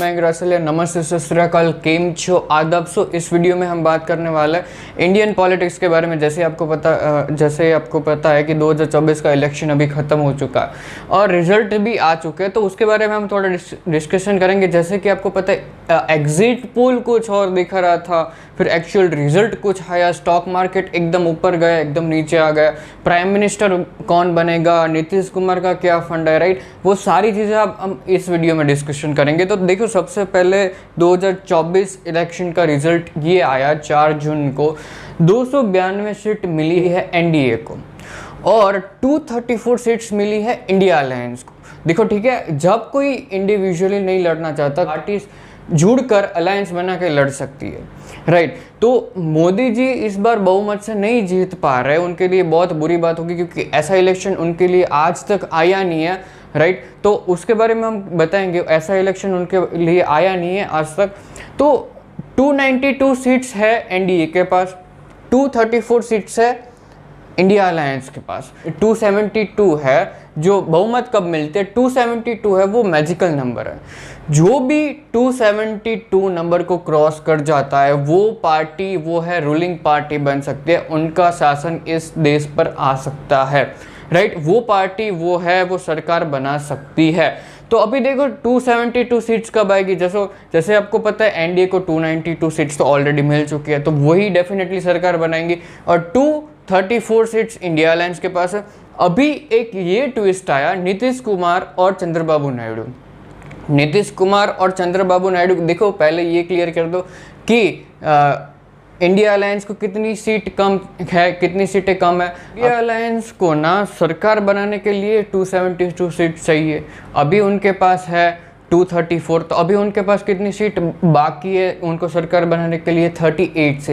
मैं रसल नमस्ते सत श्री अकाल केम छो आदाब। इस वीडियो में हम बात करने वाले हैं इंडियन पॉलिटिक्स के बारे में। जैसे आपको पता है कि 2024 का इलेक्शन अभी ख़त्म हो चुका है और रिजल्ट भी आ चुके हैं, तो उसके बारे में हम थोड़ा डिस्कशन करेंगे। जैसे कि आपको पता है एग्जिट पोल कुछ और दिखा रहा था, फिर एक्चुअल रिजल्ट कुछ आया, स्टॉक मार्केट एकदम ऊपर गया, एकदम नीचे आ गया, प्राइम मिनिस्टर कौन बनेगा, नीतीश कुमार का क्या फंड है, राइट। वो सारी चीज़ें अब हम इस वीडियो में डिस्कशन करेंगे। तो देखो, सबसे पहले 2024 इलेक्शन का रिजल्ट ये आया 4 जून को। 292 सीट मिली है एनडीए को और 234 सीट्स मिली है इंडिया अलायंस को। देखो ठीक है, जब कोई इंडिविजुअली नहीं लड़ना चाहता, पार्टीज जुड़कर अलायंस बना के लड़ सकती है, राइट। तो मोदी जी इस बार बहुमत से नहीं जीत पा रहे, उनके लिए बहुत बुरी बात होगी, क्योंकि ऐसा इलेक्शन उनके लिए आज तक आया नहीं है, राइट। तो उसके बारे में हम बताएंगे, ऐसा इलेक्शन उनके लिए आया नहीं है आज तक। तो 292 सीट्स है एनडीए के पास, 234 सीट्स है इंडिया अलायंस के पास, 272 है। जो बहुमत कब मिलते हैं, 272 है, वो मैजिकल नंबर है। जो भी 272 नंबर को क्रॉस कर जाता है वो पार्टी, वो है रूलिंग पार्टी बन सकती है, उनका शासन इस देश पर आ सकता है, राइट। वो पार्टी वो है, वो सरकार बना सकती है। तो अभी देखो 272 सीट्स कब आएगी। जैसे आपको पता है एनडीए को 292 सीट्स तो ऑलरेडी मिल चुकी है, तो वही डेफिनेटली सरकार बनाएंगी। और 234 सीट्स इंडिया अलायंस के पास है। अभी एक ये ट्विस्ट आया, नीतीश कुमार और चंद्रबाबू नायडू। नीतीश कुमार और चंद्रबाबू नायडू, देखो पहले ये क्लियर कर दो कि इंडिया अलायंस को कितनी सीट कम है, कितनी सीटें कम है। इंडिया अलायंस को ना सरकार बनाने के लिए 272 सीट चाहिए, अभी उनके पास है 234, तो अभी उनके पास कितनी सीट बाकी है उनको सरकार बनाने के लिए? 38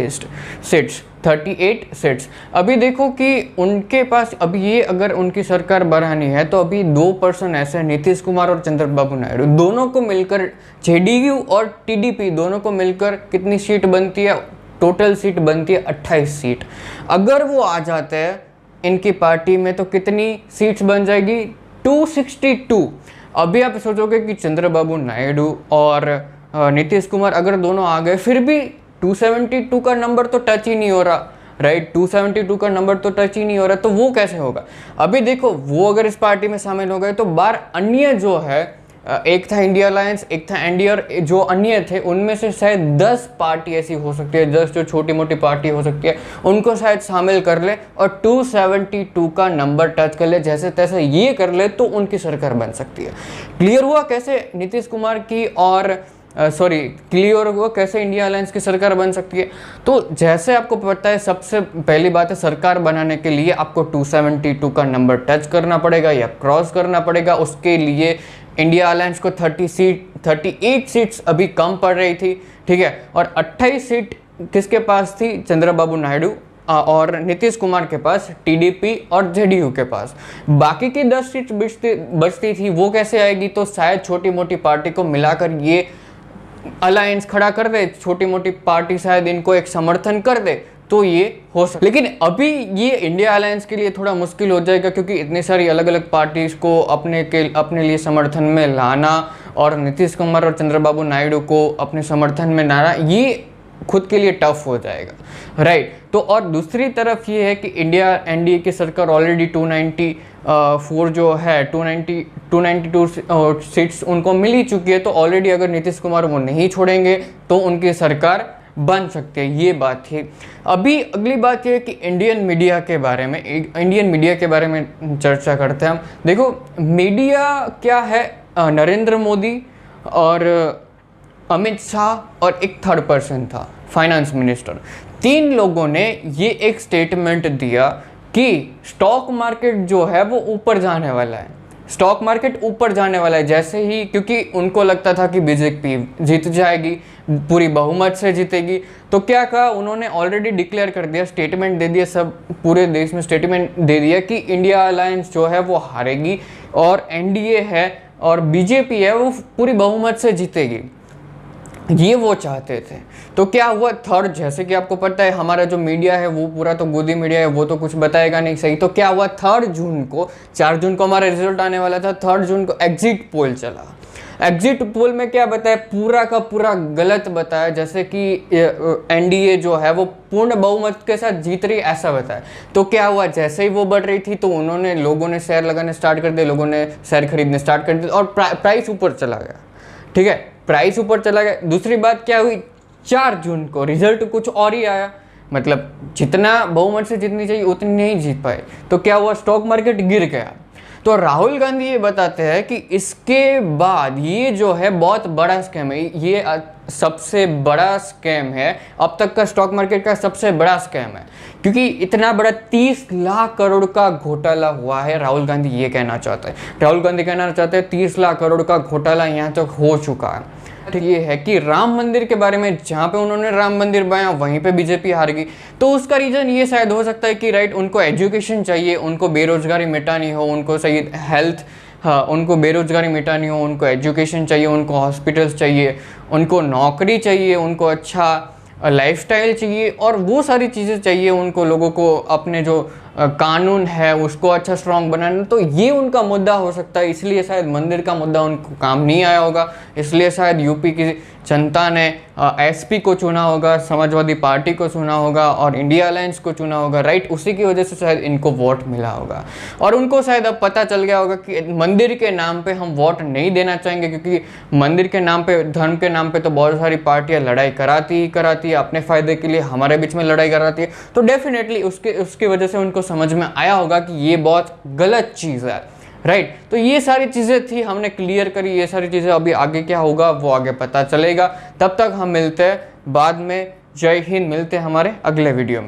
सीट्स। अभी देखो कि उनके पास अभी ये अगर उनकी सरकार बनानी है तो अभी 2 पर्सन ऐसे हैं, नीतीश कुमार और चंद्रबाबू नायडू, दोनों को मिलकर जेडीयू और टीडीपी दोनों को मिलकर कितनी सीट बनती है? टोटल सीट बनती है 28 सीट। अगर वो आ जाते हैं इनकी पार्टी में तो कितनी सीट्स बन जाएगी? 262। अभी आप सोचोगे कि चंद्रबाबू नायडू और नीतीश कुमार अगर दोनों आ गए फिर भी 272 का नंबर तो टच ही नहीं हो रहा, राइट। 272 का नंबर तो टच ही नहीं हो रहा, तो वो कैसे होगा? अभी देखो, वो अगर इस पार्टी में शामिल हो गए तो बार अन्य जो है, एक था इंडिया अलायंस, एक था एनडीए, और जो अन्य थे उनमें से शायद 10 पार्टी ऐसी हो सकती है, 10 जो छोटी मोटी पार्टी हो सकती है, उनको शायद शामिल कर ले और 272 का नंबर टच कर ले, जैसे तैसे ये कर ले तो उनकी सरकार बन सकती है। क्लियर हुआ कैसे नीतीश कुमार की और क्लियर हुआ कैसे इंडिया अलायंस की सरकार बन सकती है। तो जैसे आपको पता है, सबसे पहली बात है, सरकार बनाने के लिए आपको 272 का नंबर टच करना पड़ेगा या क्रॉस करना पड़ेगा। उसके लिए इंडिया अलायंस को 38 सीट्स अभी कम पड़ रही थी, ठीक है, और 28 सीट किसके पास थी? चंद्रबाबू नायडू और नीतीश कुमार के पास, टीडीपी और जेडीयू के पास। बाकी की 10 सीट बचती थी, वो कैसे आएगी? तो शायद छोटी मोटी पार्टी को मिलाकर ये अलायंस खड़ा कर दे, छोटी मोटी पार्टी शायद इनको एक समर्थन कर दे, तो ये हो सकता। लेकिन अभी ये इंडिया अलायंस के लिए थोड़ा मुश्किल हो जाएगा, क्योंकि इतनी सारी अलग अलग पार्टीज को अपने लिए समर्थन में लाना और नीतीश कुमार और चंद्रबाबू नायडू को अपने समर्थन में लाना, ये खुद के लिए टफ हो जाएगा, राइट। तो और दूसरी तरफ ये है कि एनडीए की सरकार ऑलरेडी 294 जो है 292 सीट्स उनको मिल ही चुकी है, तो ऑलरेडी अगर नीतीश कुमार वो नहीं छोड़ेंगे तो उनकी सरकार बन सकती है, ये बात थी। अभी अगली बात ये है कि इंडियन मीडिया के बारे में चर्चा करते हैं हम। देखो, मीडिया क्या है? नरेंद्र मोदी और अमित शाह और एक थर्ड पर्सन था, फाइनेंस मिनिस्टर। 3 लोगों ने ये एक स्टेटमेंट दिया कि स्टॉक मार्केट जो है वो ऊपर जाने वाला है, स्टॉक मार्केट ऊपर जाने वाला है। जैसे ही, क्योंकि उनको लगता था कि बीजेपी जीत जाएगी, पूरी बहुमत से जीतेगी, तो क्या कहा उन्होंने? ऑलरेडी डिक्लेयर कर दिया, स्टेटमेंट दे दिया, सब पूरे देश में स्टेटमेंट दे दिया कि इंडिया अलायंस जो है वो हारेगी और एनडीए है और बीजेपी है वो पूरी बहुमत से जीतेगी। ये वो चाहते थे। तो क्या हुआ, थर्ड, जैसे कि आपको पता है हमारा जो मीडिया है वो पूरा तो गोदी मीडिया है, वो तो कुछ बताएगा नहीं सही। तो क्या हुआ, 3 जून को, 4 जून को हमारा रिजल्ट आने वाला था, 3 जून को एग्जिट पोल चला। एग्जिट पोल में क्या बताया, पूरा का पूरा गलत बताया, जैसे कि एनडीए जो है वो पूर्ण बहुमत के साथ जीत रही, ऐसा बताया। तो क्या हुआ, जैसे ही वो बढ़ रही थी तो उन्होंने, लोगों ने शेयर लगाने स्टार्ट कर दिए, लोगों ने शेयर खरीदने स्टार्ट कर दिए और प्राइस ऊपर चला गया। ठीक है, प्राइस ऊपर चला गया। दूसरी बात क्या हुई, 4 जून को रिजल्ट कुछ और ही आया, मतलब जितना बहुमत से जितनी चाहिए उतनी नहीं जीत पाए। तो क्या हुआ, स्टॉक मार्केट गिर गया। तो राहुल गांधी ये बताते हैं कि इसके बाद ये जो है बहुत बड़ा स्कैम है, ये सबसे बड़ा स्कैम है, अब तक का स्टॉक मार्केट का सबसे बड़ा स्कैम है, क्योंकि इतना बड़ा 30 लाख करोड़ का घोटाला हुआ है। राहुल गांधी ये कहना चाहते हैं, राहुल गांधी कहना चाहते हैं 30 लाख करोड़ का घोटाला यहाँ तक हो चुका है। ये है कि राम मंदिर के बारे में, जहाँ पे उन्होंने राम मंदिर बनाया वहीं पे बीजेपी हार गई। तो उसका रीज़न ये शायद हो सकता है कि राइट, उनको एजुकेशन चाहिए, उनको बेरोजगारी मिटानी हो, उनको सही हेल्थ, हाँ, उनको बेरोजगारी मिटानी हो, उनको एजुकेशन चाहिए, उनको हॉस्पिटल्स चाहिए, उनको नौकरी चाहिए, उनको अच्छा लाइफस्टाइल चाहिए, और वो सारी चीज़ें चाहिए उनको, लोगों को अपने जो कानून है उसको अच्छा स्ट्रॉन्ग बनाना। तो ये उनका मुद्दा हो सकता है, इसलिए शायद मंदिर का मुद्दा उनको काम नहीं आया होगा, इसलिए शायद यूपी की जनता ने एसपी को चुना होगा, समाजवादी पार्टी को चुना होगा और इंडिया अलायंस को चुना होगा, राइट। उसी की वजह से शायद इनको वोट मिला होगा, और उनको शायद अब पता चल गया होगा कि मंदिर के नाम पे हम वोट नहीं देना चाहेंगे, क्योंकि मंदिर के नाम पे, धर्म के नाम पे तो बहुत सारी पार्टियां लड़ाई कराती है, अपने फ़ायदे के लिए हमारे बीच में लड़ाई कराती है। तो डेफिनेटली उसकी वजह से उनको समझ में आया होगा कि ये बहुत गलत चीज़ है, राइट। तो ये सारी चीज़ें थी, हमने क्लियर करी ये सारी चीज़ें। अभी आगे क्या होगा वो आगे पता चलेगा, तब तक हम मिलते हैं बाद में। जय हिंद, मिलते हैं हमारे अगले वीडियो में।